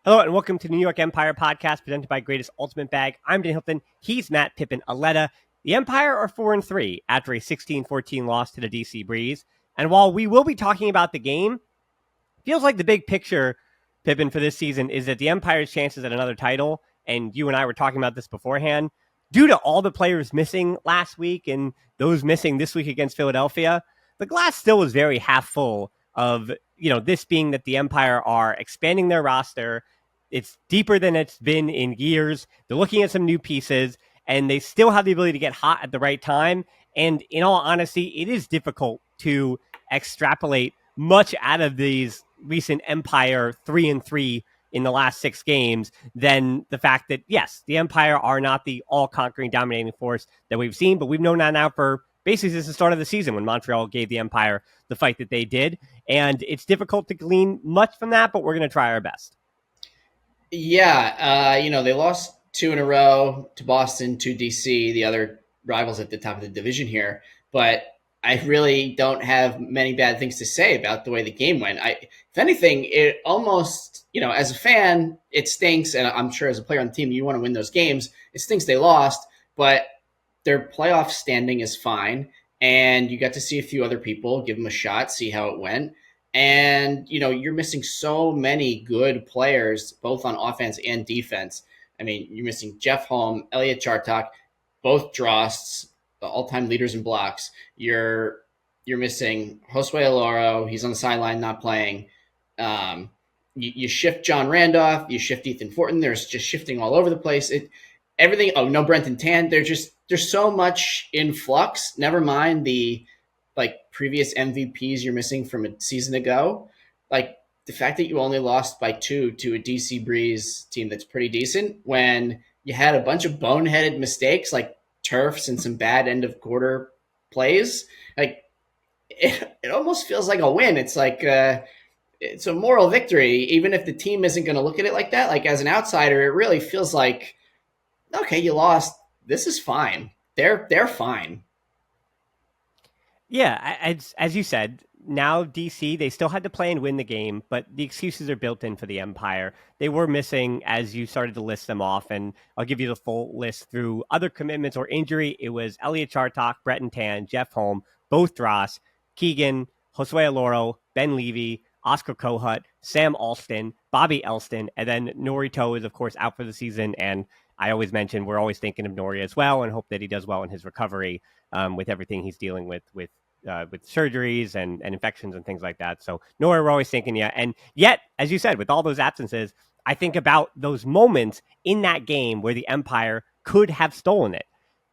Hello and welcome to the New York Empire podcast presented by Greatest Ultimate Bag. I'm Dan Hilton. He's Matt Pippin Auletta. The Empire are 4-3 after a 16-14 loss to the DC Breeze. And while we will be talking about the game, feels like the big picture, Pippin, for this season is that the Empire's chances at another title, and you and I were talking about this beforehand, due to all the players missing last week and those missing this week against Philadelphia, the glass still was very half full of, this being that the Empire are expanding their roster. It's deeper than it's been in years. They're looking at some new pieces, and they still have the ability to get hot at the right time. And in all honesty, it is difficult to extrapolate much out of these recent Empire 3-3 in the last 6 games than the fact that, yes, the Empire are not the all-conquering dominating force that we've seen, but we've known that now for basically since the start of the season when Montreal gave the Empire the fight that they did. And it's difficult to glean much from that, but we're going to try our best. Yeah, they lost 2 in a row to Boston, to DC, the other rivals at the top of the division here. But I really don't have many bad things to say about the way the game went. If anything, it almost, as a fan, it stinks. And I'm sure as a player on the team, you want to win those games. It stinks they lost, but their playoff standing is fine. And you got to see a few other people, give them a shot, see how it went. And, you're missing so many good players, both on offense and defense. I mean, you're missing Jeff Holm, Elliot Chartok, both Drosts, the all-time leaders in blocks. You're missing Josue Aloro. He's on the sideline, not playing. You shift John Randolph. You shift Ethan Fortin. There's just shifting all over the place. Everything. Oh, no Brenton Tan. There's so much in flux. Never mind the previous MVPs you're missing from a season ago. Like the fact that you only lost by 2 to a DC Breeze team that's pretty decent when you had a bunch of boneheaded mistakes like turfs and some bad end of quarter plays. Like it almost feels like a win. It's like it's a moral victory, even if the team isn't going to look at it like that. Like as an outsider, it really feels like, okay, you lost. This is fine. They're fine. Yeah, as you said, now DC, they still had to play and win the game, but the excuses are built in for the Empire. They were missing as you started to list them off, and I'll give you the full list through other commitments or injury. It was Elliot Chartok, Bretton Tan, Jeff Holm, both Dross, Keegan, Josue Aloro, Ben Levy, Oscar Kohut, Sam Alston, Bobby Elston, and then Norito is, of course, out for the season. And I always mention we're always thinking of Nori as well and hope that he does well in his recovery with everything he's dealing with surgeries and infections and things like that. So Nori, we're always thinking, yeah. And yet, as you said, with all those absences, I think about those moments in that game where the Empire could have stolen it.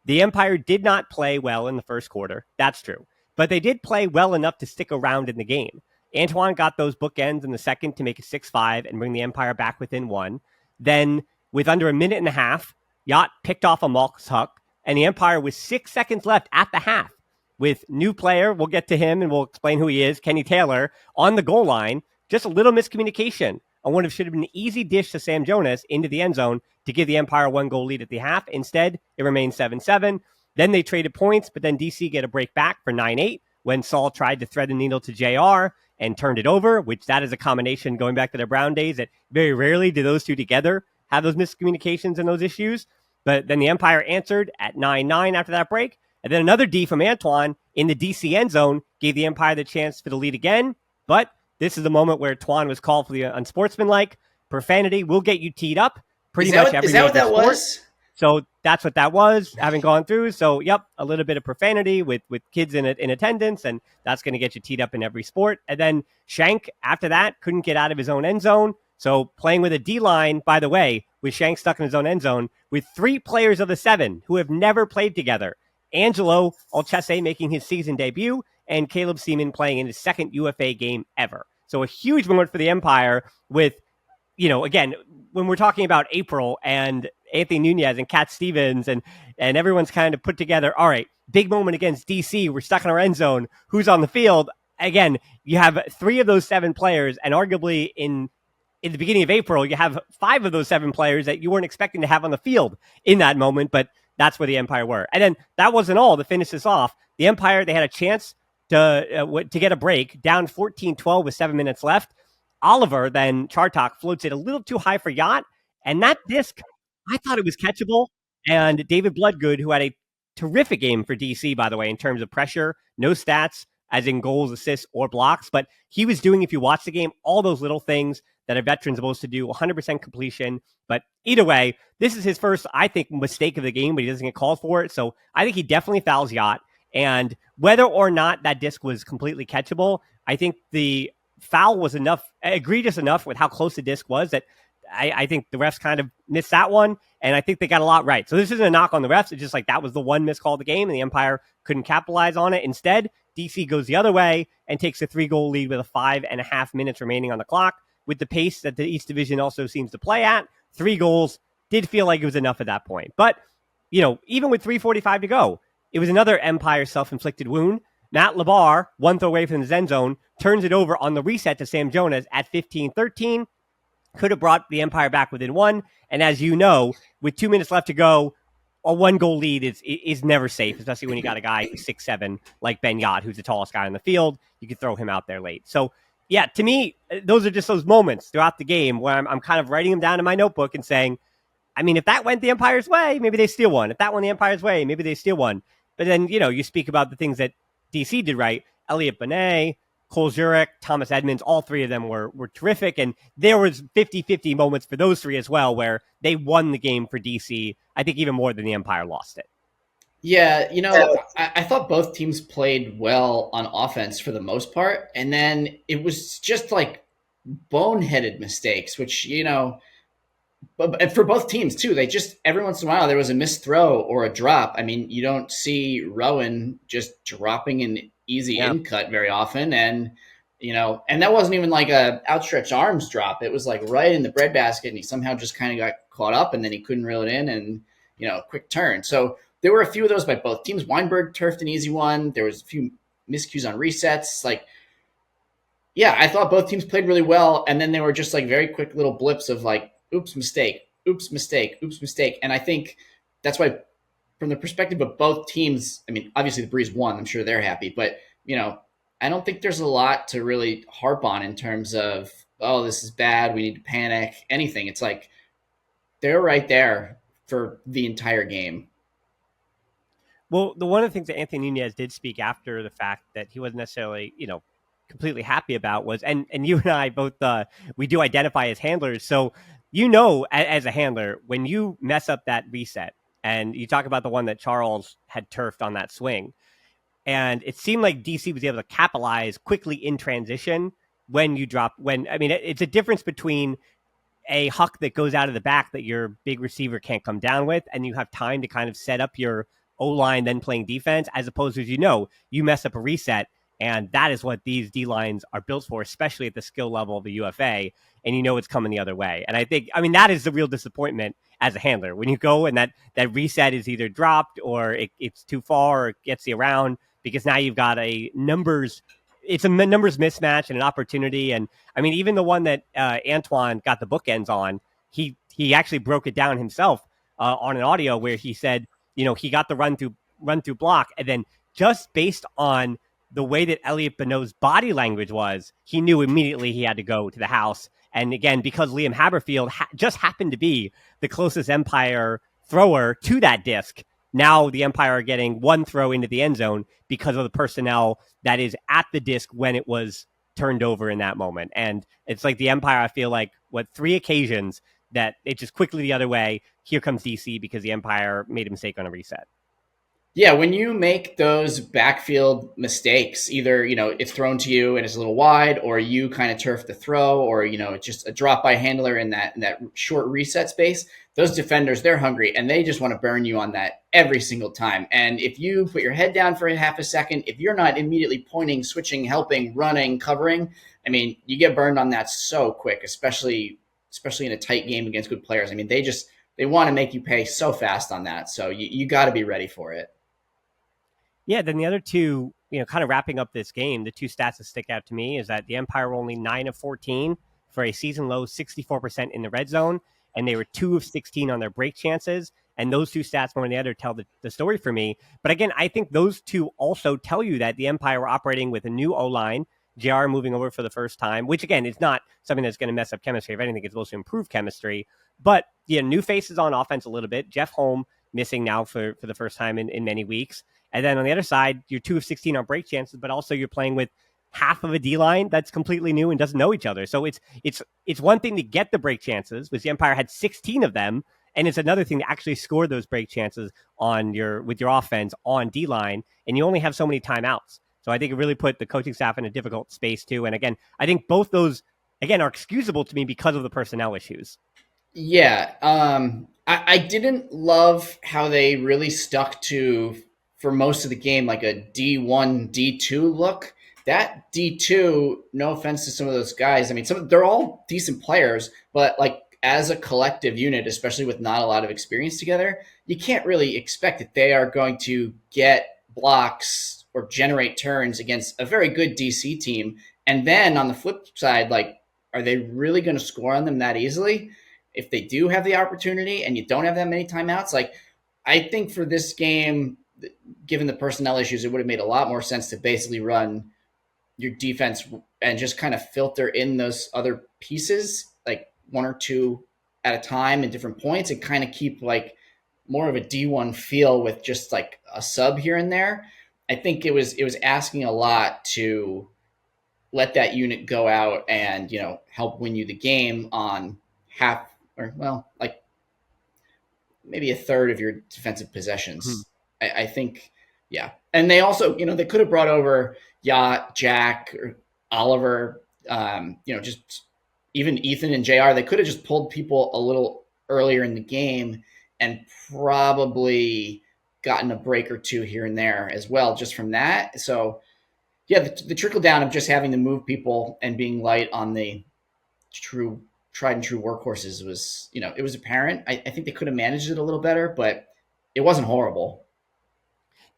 The Empire did not play well in the first quarter. That's true. But they did play well enough to stick around in the game. Antoine got those bookends in the second to make it 6-5 and bring the Empire back within 1. Then, with under a minute and a half, Yacht picked off a Malkus Huck, and the Empire with 6 seconds left at the half with new player, we'll get to him and we'll explain who he is, Kenny Taylor, on the goal line. Just a little miscommunication on what should have been an easy dish to Sam Jonas into the end zone to give the Empire 1-goal lead at the half. Instead, it remained 7-7. Then they traded points, but then DC get a break back for 9-8 when Saul tried to thread the needle to JR and turned it over, which that is a combination going back to the Brown days that very rarely do those two together have those miscommunications and those issues. But then the Empire answered at 9-9 after that break. And then another D from Antoine in the DC end zone gave the Empire the chance for the lead again. But this is the moment where Antoine was called for the unsportsmanlike. Profanity will get you teed up pretty much every Is that what that sport. was? So that's what that was, having gone through. So, yep, a little bit of profanity with kids in attendance, and that's going to get you teed up in every sport. And then Shank, after that, couldn't get out of his own end zone. So playing with a D-line, by the way, with Shank stuck in his own end zone, with 3 players of the 7 who have never played together. Angelo Olchese making his season debut, and Caleb Seaman playing in his second UFA game ever. So a huge moment for the Empire with, again, when we're talking about April and Anthony Nunez and Cat Stevens and everyone's kind of put together, all right, big moment against DC. We're stuck in our end zone. Who's on the field? Again, you have 3 of those 7 players, and arguably in the beginning of April, you have 5 of those 7 players that you weren't expecting to have on the field in that moment, but that's where the Empire were. And then that wasn't all. To finish this off, the Empire, they had a chance to get a break, down 14-12 with 7 minutes left. Oliver, then Chartok, floats it a little too high for Yacht. And that disc, I thought it was catchable. And David Bloodgood, who had a terrific game for DC, by the way, in terms of pressure, no stats, as in goals, assists, or blocks, but he was doing, if you watch the game, all those little things that a veteran's supposed to do, 100% completion. But either way, this is his first, I think, mistake of the game, but he doesn't get called for it. So I think he definitely fouls Yacht. And whether or not that disc was completely catchable, I think the foul was egregious enough with how close the disc was that I think the refs kind of missed that one, and I think they got a lot right. So this isn't a knock on the refs. It's just like that was the one missed call of the game, and the Empire couldn't capitalize on it. Instead, DC goes the other way and takes a 3-goal lead with 5.5 minutes remaining on the clock. With the pace that the East Division also seems to play at, 3 goals did feel like it was enough at that point. But, even with 3:45 to go, it was another Empire self-inflicted wound. Matt Labar, one throw away from the end zone, turns it over on the reset to Sam Jonas at 15-13. Could have brought the Empire back within one. And as you know, with 2 minutes left to go, a 1-goal lead is never safe, especially when you got a guy who's 6'7", like Ben Yacht, who's the tallest guy on the field. You could throw him out there late. So, yeah, to me, those are just those moments throughout the game where I'm kind of writing them down in my notebook and saying, I mean, if that went the Empire's way, maybe they steal one. If that went the Empire's way, maybe they steal one. But then, you speak about the things that DC did right. Elliot Benet, Cole Jurek, Thomas Edmonds, all three of them were terrific. And there was 50-50 moments for those three as well, where they won the game for DC, I think even more than the Empire lost it. Yeah, I thought both teams played well on offense for the most part. And then it was just like boneheaded mistakes, which, but for both teams too, they just every once in a while there was a missed throw or a drop. I mean, you don't see Rowan just dropping an easy in cut very often, and and that wasn't even like a outstretched arms drop. It was like right in the breadbasket, and he somehow just kind of got caught up, and then he couldn't reel it in, and quick turn. So there were a few of those by both teams. Weinberg turfed an easy one. There was a few miscues on resets. Like, yeah, I thought both teams played really well, and then they were just like very quick little blips of like, oops, mistake, oops, mistake, oops, mistake. And I think that's why, from the perspective of both teams, I mean, obviously the Breeze won. I'm sure they're happy. But, I don't think there's a lot to really harp on in terms of, oh, this is bad, we need to panic, anything. It's like they're right there for the entire game. Well, one of the things that Anthony Nunez did speak after the fact that he wasn't necessarily, completely happy about was, and you and I both, we do identify as handlers. So, as a handler, when you mess up that reset, and you talk about the one that Charles had turfed on that swing, and it seemed like DC was able to capitalize quickly in transition it's a difference between a huck that goes out of the back that your big receiver can't come down with, and you have time to kind of set up your O-line then playing defense, as opposed to, you mess up a reset, and that is what these D-lines are built for, especially at the skill level of the UFA, and it's coming the other way. And I think, that is the real disappointment as a handler. When you go and that reset is either dropped or it's too far or it gets you around, because now you've got numbers mismatch and an opportunity. And even the one that Antoine got the bookends on, he actually broke it down himself on an audio where he said, he got the run through block, and then just based on the way that Elliot Benot's body language was, he knew immediately he had to go to the house. And again, because Liam Haberfield just happened to be the closest Empire thrower to that disc, now the Empire are getting one throw into the end zone because of the personnel that is at the disc when it was turned over in that moment. And it's like the Empire, I feel like, 3 occasions that it just quickly the other way. Here comes DC because the Empire made a mistake on a reset. Yeah, when you make those backfield mistakes, either, it's thrown to you and it's a little wide, or you kind of turf the throw, or, it's just a drop by handler in that short reset space, those defenders, they're hungry and they just want to burn you on that every single time. And if you put your head down for a half a second, if you're not immediately pointing, switching, helping, running, covering, you get burned on that so quick, especially in a tight game against good players. They want to make you pay so fast on that. So you got to be ready for it. Yeah, then the other two, kind of wrapping up this game, the two stats that stick out to me is that the Empire were only 9 of 14 for a season low 64% in the red zone, and they were 2 of 16 on their break chances. And those two stats more than the other tell the story for me. But again, I think those two also tell you that the Empire were operating with a new O-line. JR moving over for the first time, which again is not something that's going to mess up chemistry. If anything, it's supposed to improve chemistry. But new faces on offense a little bit. Jeff Holm missing now for the first time in many weeks. And then on the other side, you're 2 of 16 on break chances, but also you're playing with half of a D line that's completely new and doesn't know each other. So it's one thing to get the break chances, which the Empire had 16 of them, and it's another thing to actually score those break chances with your offense on D line, and you only have so many timeouts. So I think it really put the coaching staff in a difficult space too. And again, I think both those again are excusable to me because of the personnel issues. Yeah, I didn't love how they really stuck to, for most of the game, like a D1, D2 look. That D2, no offense to some of those guys, I mean, they're all decent players, but like as a collective unit, especially with not a lot of experience together, you can't really expect that they are going to get blocks or generate turns against a very good DC team. And then on the flip side, like, are they really going to score on them that easily? If they do have the opportunity and you don't have that many timeouts, like, I think for this game, given the personnel issues, it would have made a lot more sense to basically run your defense and just kind of filter in those other pieces, like one or two at a time at different points, and kind of keep like more of a D1 feel with just like a sub here and there. I think it was asking a lot to let that unit go out and, help win you the game on half, or well, like maybe a third of your defensive possessions. I think, yeah. And they also, they could have brought over Yacht, Jack, or Oliver, just even Ethan and JR. They could have just pulled people a little earlier in the game and probably gotten a break or two here and there as well, just from that. So, yeah, the trickle down of just having to move people and being light on the tried and true workhorses was, it was apparent. I think they could have managed it a little better, but it wasn't horrible.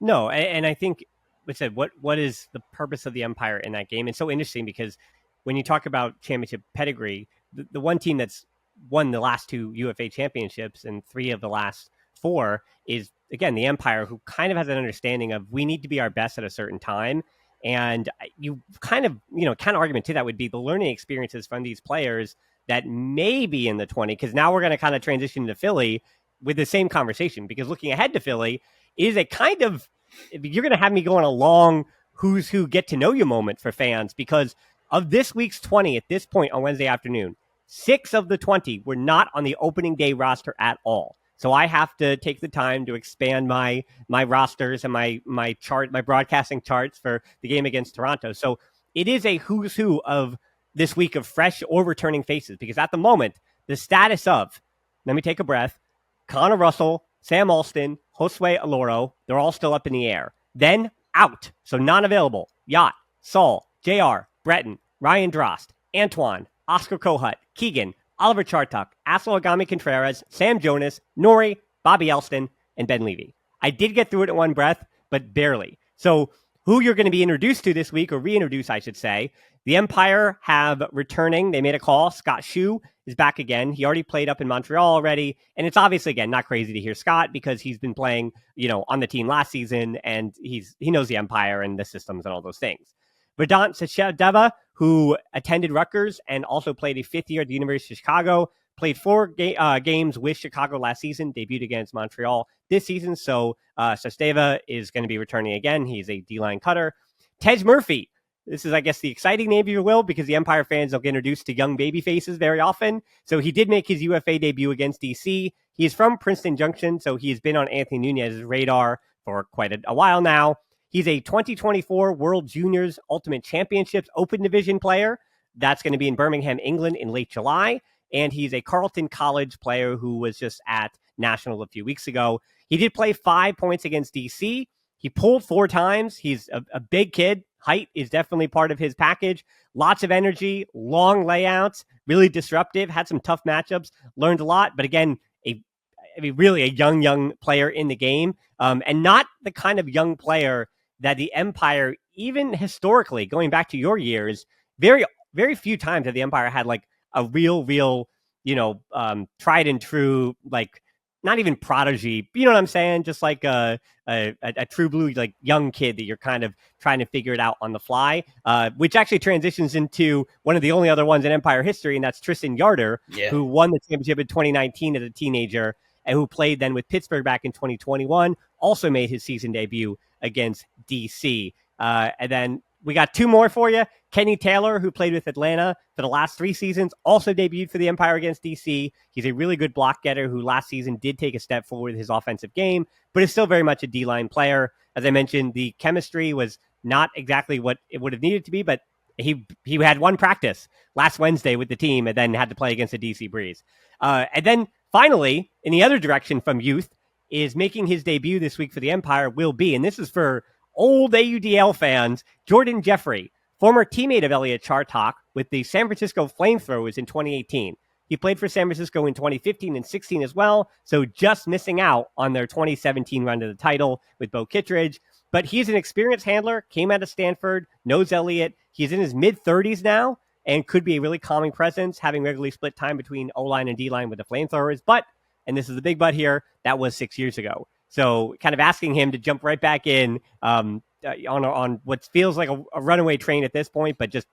No, and I think, like I said, what is the purpose of the Empire in that game? It's so interesting because when you talk about championship pedigree, the one team that's won the last 2 UFA championships and 3 of the last 4 is, again, the Empire, who kind of has an understanding of we need to be our best at a certain time. And you kind of argument to that would be the learning experiences from these players that may be in the 20, because now we're going to kind of transition to Philly with the same conversation, because looking ahead to Philly is a kind of, you're going to have me go on a long who's who get to know you moment for fans, because of this week's 20 at this point on Wednesday afternoon, 6 of the 20 were not on the opening day roster at all. So I have to take the time to expand my rosters and my broadcasting charts for the game against Toronto. So it is a who's who of this week of fresh or returning faces, because at the moment, the status of, let me take a breath, Connor Russell, Sam Alston, Josue Aloro, they're all still up in the air. Then out, so non-available, Yacht, Saul, JR, Breton, Ryan Drost, Antoine, Oscar Kohut, Keegan, Oliver Chartuck, Aslo Agami Contreras, Sam Jonas, Nori, Bobby Elston, and Ben Levy. I did get through it in one breath, but barely. So who you're going to be introduced to this week, or reintroduced, I should say, the Empire have returning. They made a call. Scott Shue is back again. He already played up in Montreal already. And it's obviously, again, not crazy to hear Scott, because he's been playing, on the team last season, and he knows the Empire and the systems and all those things. Vedant Sachdeva, who attended Rutgers and also played a 5th year at the University of Chicago, played 4 games with Chicago last season, debuted against Montreal this season. So Sachdeva is going to be returning again. He's a D-line cutter. Tej Murphy. This is, I guess, the exciting name, if you will, because the Empire fans don't get introduced to young baby faces very often. So he did make his UFA debut against DC. He is from Princeton Junction, so he has been on Anthony Nunez's radar for quite a while now. He's a 2024 World Juniors Ultimate Championships Open Division player. That's going to be in Birmingham, England in late July. And he's a Carleton College player who was just at Nationals a few weeks ago. He did play 5 points against DC. He pulled 4 times. He's a big kid. Height is definitely part of his package. Lots of energy, long layouts, really disruptive, had some tough matchups, learned a lot. But again, really a young player in the game, and not the kind of young player that the Empire, even historically, going back to your years, very, very few times have the Empire had like a real, tried and true, like not even prodigy, you know what I'm saying? Just like a true blue, like young kid that you're kind of trying to figure it out on the fly, which actually transitions into one of the only other ones in Empire history, and that's Tristan Yarder, Yeah. who won the championship in 2019 as a teenager and who played then with Pittsburgh back in 2021, also made his season debut against DC. And then we got two more for you. Kenny Taylor, who played with Atlanta for the last 3 seasons, also debuted for the Empire against DC. He's a really good block getter who last season did take a step forward in his offensive game, but is still very much a D-line player. As I mentioned, the chemistry was not exactly what it would have needed to be, but he had one practice last Wednesday with the team and then had to play against the DC Breeze. And then finally, in the other direction from youth, is making his debut this week for the Empire will be, and this is for old AUDL fans, Jordan Jeffrey, former teammate of Elliot Chartok with the San Francisco Flamethrowers in 2018. He played for San Francisco in 2015 and 16 as well, so just missing out on their 2017 run to the title with Bo Kittredge. But he's an experienced handler, came out of Stanford, knows Elliott. He's in his mid-30s now and could be a really calming presence, having regularly split time between O-line and D-line with the Flamethrowers. But, and this is the big but here, that was 6 years ago. So kind of asking him to jump right back in on what feels like a runaway train at this point, but just,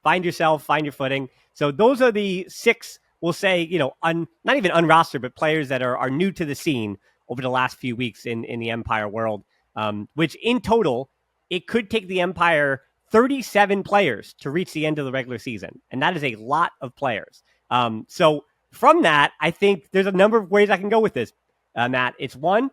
find yourself, find your footing. So those are the 6, we'll say, not even unrostered, but players that are new to the scene over the last few weeks in the Empire world, which in total, it could take the Empire 37 players to reach the end of the regular season. And that is a lot of players. So from that, I think there's a number of ways I can go with this, Matt. It's one,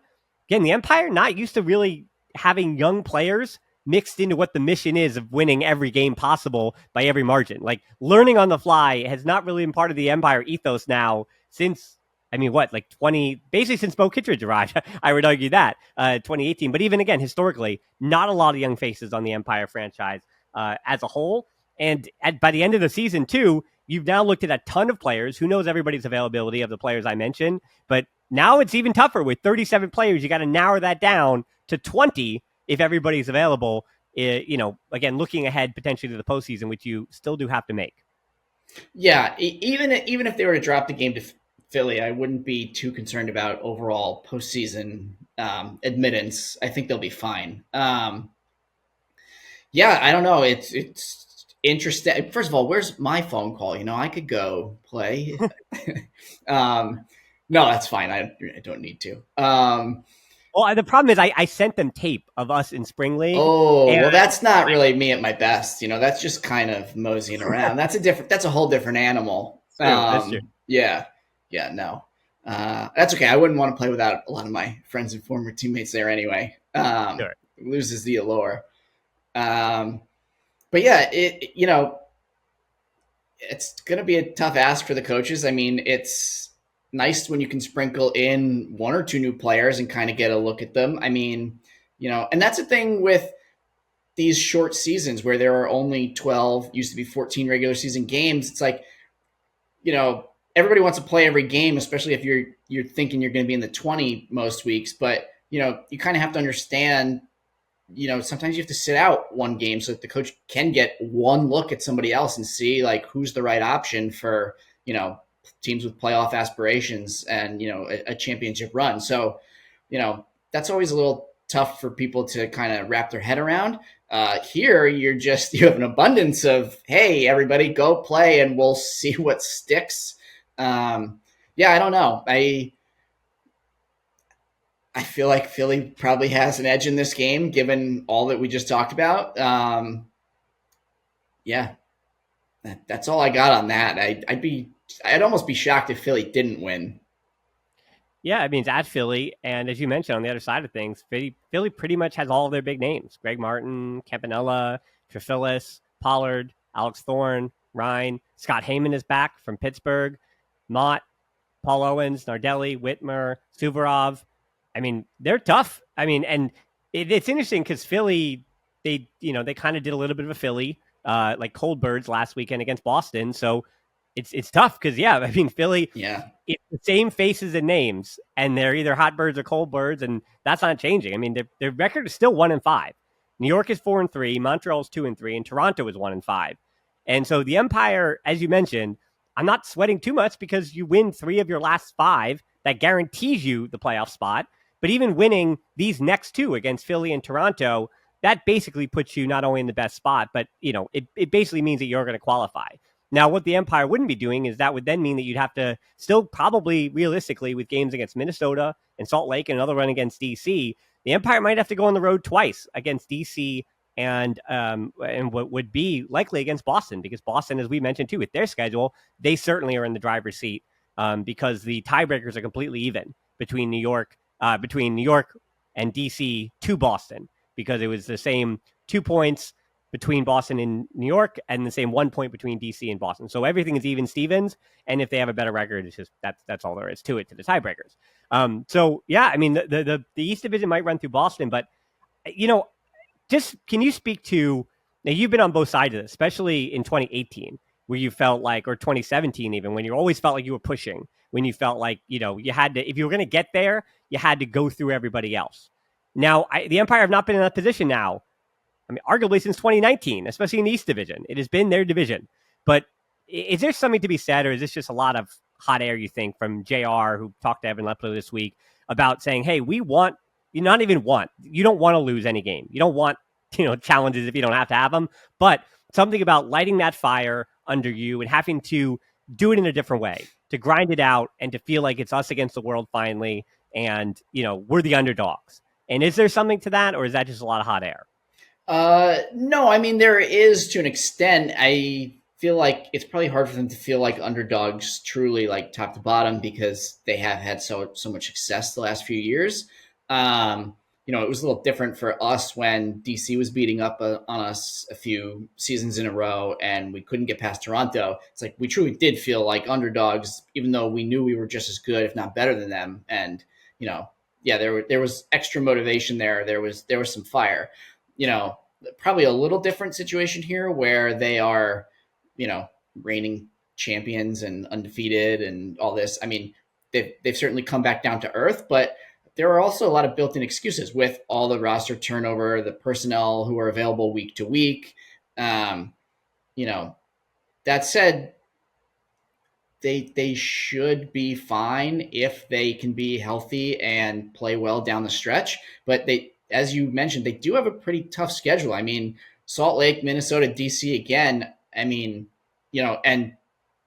again, the Empire not used to really having young players mixed into what the mission is of winning every game possible by every margin. Like learning on the fly has not really been part of the Empire ethos now since, basically since Bo Kittredge arrived. I would argue that 2018. But even again, historically, not a lot of young faces on the Empire franchise as a whole. And by the end of the season, too, you've now looked at a ton of players. Who knows everybody's availability of the players I mentioned? But now it's even tougher with 37 players. You got to narrow that down to 20 if everybody's available. Again, looking ahead potentially to the postseason, which you still do have to make. Yeah, even if they were to drop the game to Philly, I wouldn't be too concerned about overall postseason admittance. I think they'll be fine. I don't know. It's interesting. First of all, where's my phone call? I could go play. No, that's fine. I don't need to. Well, the problem is I sent them tape of us in Spring League. Oh, well, that's not really me at my best. That's just kind of moseying around. That's a whole different animal. That's true. Yeah, no. That's okay. I wouldn't want to play without a lot of my friends and former teammates there anyway. Sure. It loses the allure. But yeah, it's going to be a tough ask for the coaches. I mean, it's nice when you can sprinkle in 1 or 2 new players and kind of get a look at them. I mean, and that's the thing with these short seasons where there are only 12, used to be 14 regular season games. It's like, everybody wants to play every game, especially if you're thinking you're going to be in the 20 most weeks. But, you kind of have to understand, sometimes you have to sit out one game so that the coach can get one look at somebody else and see like who's the right option for, teams with playoff aspirations and, a championship run. So, that's always a little tough for people to kind of wrap their head around. Here, you have an abundance of, hey, everybody go play and we'll see what sticks. I don't know. I feel like Philly probably has an edge in this game, given all that we just talked about. That's all I got on that. I'd almost be shocked if Philly didn't win. Yeah, I mean, it's at Philly. And as you mentioned, on the other side of things, Philly pretty much has all of their big names. Greg Martin, Campanella, Trefillis, Pollard, Alex Thorne, Ryan. Scott Heyman is back from Pittsburgh. Mott, Paul Owens, Nardelli, Whitmer, Suvorov. I mean, they're tough. I mean, and it's interesting because Philly, they kind of did a little bit of a Philly, like cold birds last weekend against Boston. So it's tough because, Philly, it's the same faces and names, and they're either hot birds or cold birds, and that's not changing. I mean, their record is still 1-5. New York is 4-3, Montreal is 2-3, and Toronto is 1-5. And so the Empire, as you mentioned, I'm not sweating too much because you win 3 of your last 5. that guarantees you the playoff spot. But even winning these next two against Philly and Toronto, that basically puts you not only in the best spot, but it basically means that you're going to qualify. Now, what the Empire wouldn't be doing is that would then mean that you'd have to still probably realistically with games against Minnesota and Salt Lake and another run against DC, the Empire might have to go on the road twice against DC and what would be likely against Boston, because Boston, as we mentioned too, with their schedule, they certainly are in the driver's seat because the tiebreakers are completely even between New York and DC to Boston, because it was the same 2 points between Boston and New York and the same 1 point between DC and Boston. So everything is even Stevens. And if they have a better record, it's just that's all there is to it, to the tiebreakers. So yeah, I mean the East Division might run through Boston, but just can you speak to, now you've been on both sides of this, especially in 2018, where you felt like, or 2017 even, when you always felt like you were pushing, when you felt like, you had to, if you were going to get there, you had to go through everybody else. Now, the Empire have not been in that position now, I mean, arguably since 2019, especially in the East Division. It has been their division. But is there something to be said, or is this just a lot of hot air, you think, from JR, who talked to Evan Lepler this week, about saying, hey, you don't want to lose any game. You don't want, challenges if you don't have to have them. But something about lighting that fire under you and having to do it in a different way, to grind it out and to feel like it's us against the world finally. And, we're the underdogs. And is there something to that, or is that just a lot of hot air? No, I mean, there is to an extent. I feel like it's probably hard for them to feel like underdogs truly, like top to bottom, because they have had so much success the last few years. It was a little different for us when DC was beating up on us a few seasons in a row and we couldn't get past Toronto. It's like we truly did feel like underdogs, even though we knew we were just as good, if not better than them. And, yeah, there was extra motivation there. There was some fire. Probably a little different situation here where they are, reigning champions and undefeated and all this. I mean, they've certainly come back down to earth, but there are also a lot of built-in excuses with all the roster turnover, the personnel who are available week to week. That said, they should be fine if they can be healthy and play well down the stretch. But as you mentioned, they do have a pretty tough schedule. I mean, Salt Lake, Minnesota, DC again. I mean, and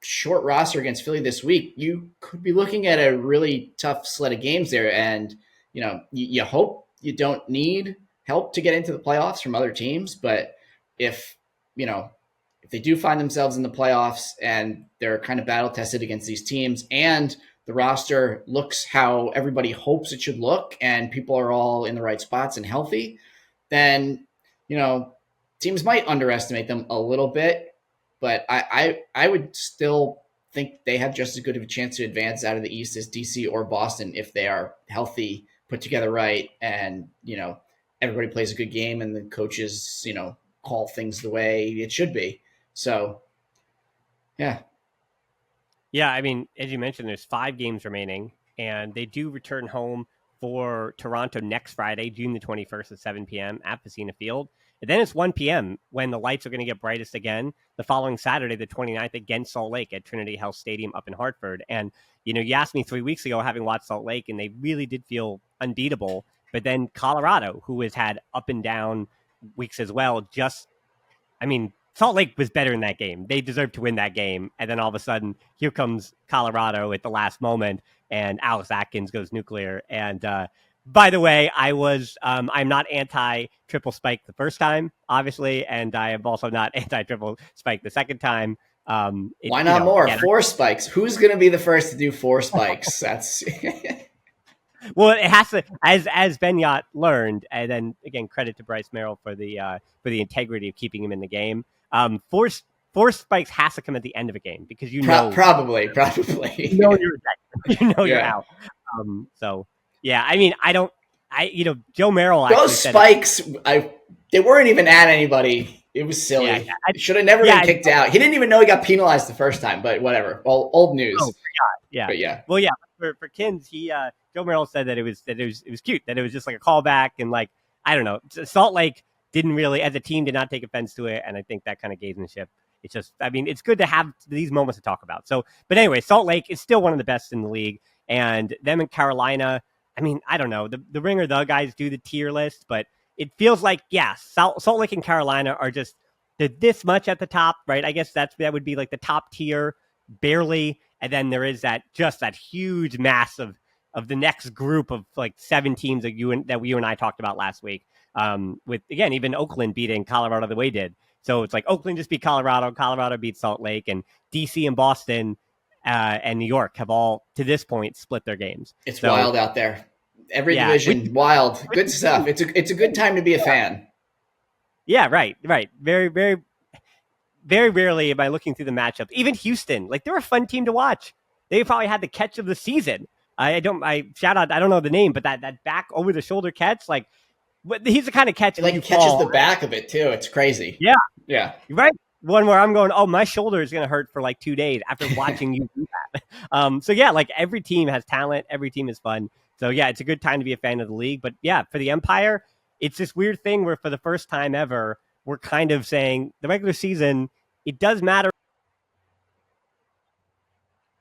short roster against Philly this week. You could be looking at a really tough slate of games there. And, you hope you don't need help to get into the playoffs from other teams. But if they do find themselves in the playoffs and they're kind of battle tested against these teams and the roster looks how everybody hopes it should look and people are all in the right spots and healthy, then, teams might underestimate them a little bit. But I would still think they have just as good of a chance to advance out of the East as DC or Boston if they are healthy, put together right, and, everybody plays a good game and the coaches, call things the way it should be. So, yeah. Yeah, I mean, as you mentioned, there's 5 games remaining, and they do return home for Toronto next Friday, June the 21st at 7 p.m. at Pacina Field. And then it's 1 p.m. when the lights are going to get brightest again the following Saturday, the 29th, against Salt Lake at Trinity Health Stadium up in Hartford. And, you asked me 3 weeks ago, having watched Salt Lake, and they really did feel unbeatable. But then Colorado, who has had up and down weeks as well, Salt Lake was better in that game. They deserved to win that game. And then all of a sudden, here comes Colorado at the last moment, and Alex Atkins goes nuclear. And by the way, I'm not anti-triple spike the first time, obviously, and I am also not anti-triple spike the second time. Why not more? 4 spikes. Who's going to be the first to do 4 spikes? That's... Well, it has to, as Ben Yacht learned, and then again, credit to Bryce Merrill for the integrity of keeping him in the game. Four spikes has to come at the end of a game because probably you're out. So yeah, I mean, Joe Merrill actually those spikes, they weren't even at anybody. It was silly. Yeah, should have never been kicked out. He didn't even know he got penalized the first time, but whatever. Old news. Oh, yeah. But yeah. Well, yeah. For Kins, Joe Merrill said that it was cute, that it was just like a callback, and like, I don't know, Salt Lake didn't really, as a team, did not take offense to it, and I think that kind of gamesmanship It's just, I mean, it's good to have these moments to talk about. So, but anyway, Salt Lake is still one of the best in the league, and them in Carolina. I mean, I don't know. The Ringer the guys do the tier list, but it feels like, yeah, Salt Lake and Carolina are just, they're this much at the top, right? I guess that would be like the top tier, barely, and then there is that huge mass of the next group of like 7 teams that you and I talked about last week. With again, even Oakland beating Colorado the way it did. So it's like Oakland just beat Colorado, Colorado beat Salt Lake, and DC and Boston and New York have all to this point split their games. It's wild out there. Every division, wild, good stuff. It's a good time to be a fan. Yeah, right. Very, very, very rarely am I looking through the matchup. Even Houston, like they're a fun team to watch. They probably had the catch of the season. I don't know the name, but that back over the shoulder catch, like he's the kind of catch. He like catches the back of it too. It's crazy. Yeah. Right. One where I'm going, oh, my shoulder is going to hurt for like 2 days after watching you do that. So yeah, like every team has talent. Every team is fun. So yeah, it's a good time to be a fan of the league. But yeah, for the Empire, it's this weird thing where for the first time ever, we're kind of saying the regular season, it does matter.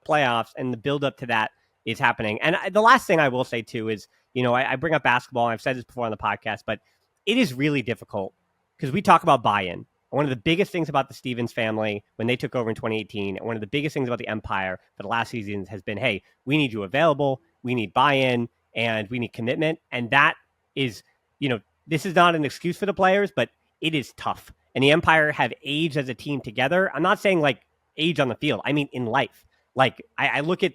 Playoffs and the build up to that is happening. And the last thing I will say too is, I bring up basketball. I've said this before on the podcast, but it is really difficult because we talk about buy-in. One of the biggest things about the Stevens family when they took over in 2018, and one of the biggest things about the Empire for the last seasons has been, hey, we need you available, we need buy-in, and we need commitment. And that is, this is not an excuse for the players, but it is tough. And the Empire have aged as a team together. I'm not saying like age on the field. I mean in life. Like I look at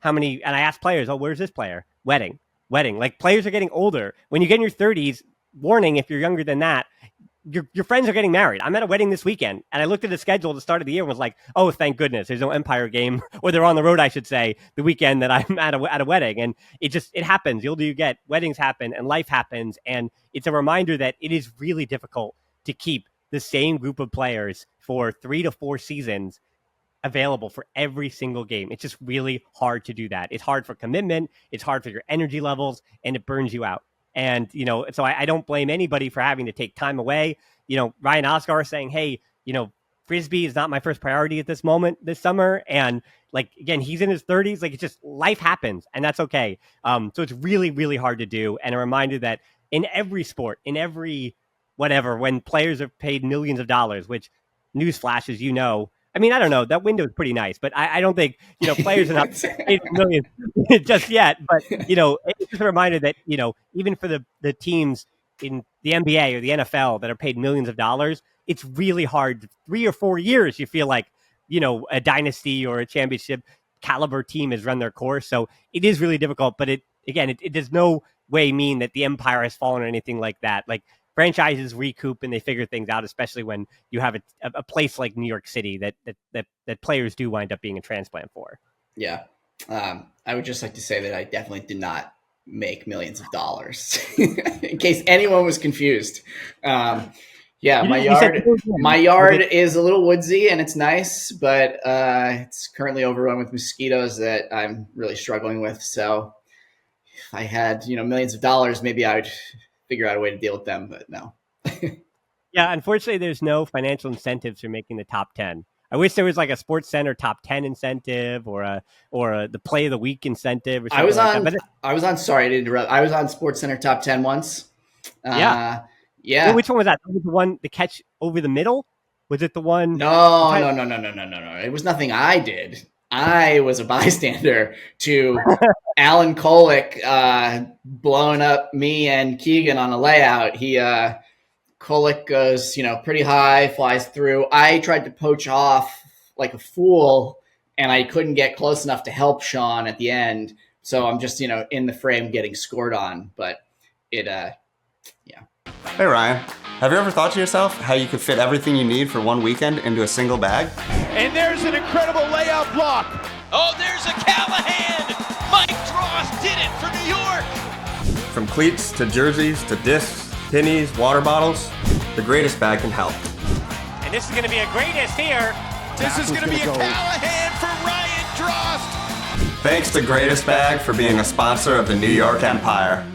how many, and I ask players, oh, where's this player? Wedding. Like players are getting older. When you get in your 30s, warning, if you're younger than that, your friends are getting married. I'm at a wedding this weekend, and I looked at the schedule at the start of the year and was like, oh, thank goodness, there's no Empire game, or they're on the road, I should say, the weekend that I'm at a wedding. And it happens. The older you get, weddings happen, and life happens, and it's a reminder that it is really difficult to keep the same group of players for 3 to 4 seasons available for every single game. It's just really hard to do that. It's hard for commitment. It's hard for your energy levels, and it burns you out. And, so I don't blame anybody for having to take time away. Ryan Oscar saying, hey, Frisbee is not my first priority at this moment this summer. And like, again, he's in his 30s. Like, it's just life happens, and that's okay. So it's really, really hard to do. And a reminder that in every sport, in every whatever, when players are paid millions of dollars, which newsflash, as I mean, I don't know. That window is pretty nice, but I don't think, players are not paid millions just yet. But, it's just a reminder that, even for the teams in the NBA or the NFL that are paid millions of dollars, it's really hard. 3 or 4 years, you feel like, a dynasty or a championship caliber team has run their course. So it is really difficult. But it does no way mean that the Empire has fallen or anything like that. Like, franchises recoup and they figure things out, especially when you have a place like New York City that players do wind up being a transplant for. Yeah. I would just like to say that I definitely did not make millions of dollars in case anyone was confused. My yard is a little woodsy and it's nice, but it's currently overrun with mosquitoes that I'm really struggling with. So if I had, millions of dollars, maybe I would figure out a way to deal with them, but no. Yeah, unfortunately, there's no financial incentives for making the top 10. I wish there was like a Sports Center top 10 incentive or the play of the week incentive. Or something I was on. Sorry to interrupt. I was on Sports Center top 10 once. Yeah. Well, which one was that? Was it the one, the catch over the middle? Was it the one? No. It was nothing I did. I was a bystander to Alan Kolick blowing up me and Keegan on a layout. Kolick goes, pretty high, flies through. I tried to poach off like a fool, and I couldn't get close enough to help Sean at the end. So I'm just, in the frame getting scored on. But yeah. Hey, Ryan. Have you ever thought to yourself how you could fit everything you need for one weekend into a single bag? And there's an incredible layout block. Oh, there's a Callahan. Mike Dross did it for New York. From cleats to jerseys to discs, pennies, water bottles, the greatest bag can help. And this is going to be a greatest here. This is going to be a Callahan for Ryan Drost. Thanks to Greatest Bag for being a sponsor of the New York Empire.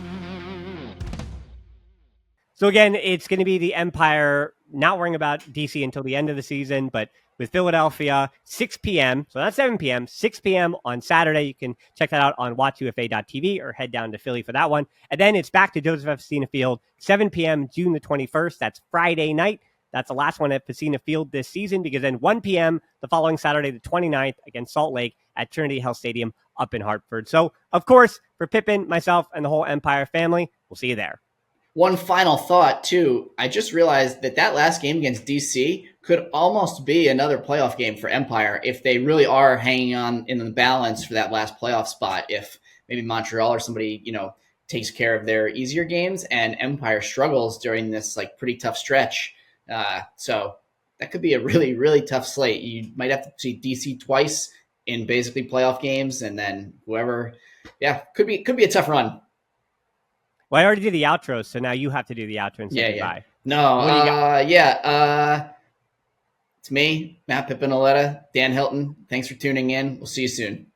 So again, it's going to be the Empire not worrying about DC until the end of the season, but with Philadelphia, 6 p.m., so not 7 p.m., 6 p.m. on Saturday. You can check that out on watchufa.tv or head down to Philly for that one. And then it's back to Joseph F. Facina Field, 7 p.m., June the 21st. That's Friday night. That's the last one at Facina Field this season, because then 1 p.m. the following Saturday, the 29th, against Salt Lake at Trinity Health Stadium up in Hartford. So, of course, for Pippin, myself, and the whole Empire family, we'll see you there. One final thought, too. I just realized that last game against DC could almost be another playoff game for Empire if they really are hanging on in the balance for that last playoff spot. If maybe Montreal or somebody, takes care of their easier games and Empire struggles during this pretty tough stretch. So that could be a really, really tough slate. You might have to see DC twice in basically playoff games, and then whoever, could be a tough run. Well, I already did the outro, so now you have to do the outro and say goodbye. It's me, Matt Pippin, Auletta, Dan Hilton. Thanks for tuning in. We'll see you soon.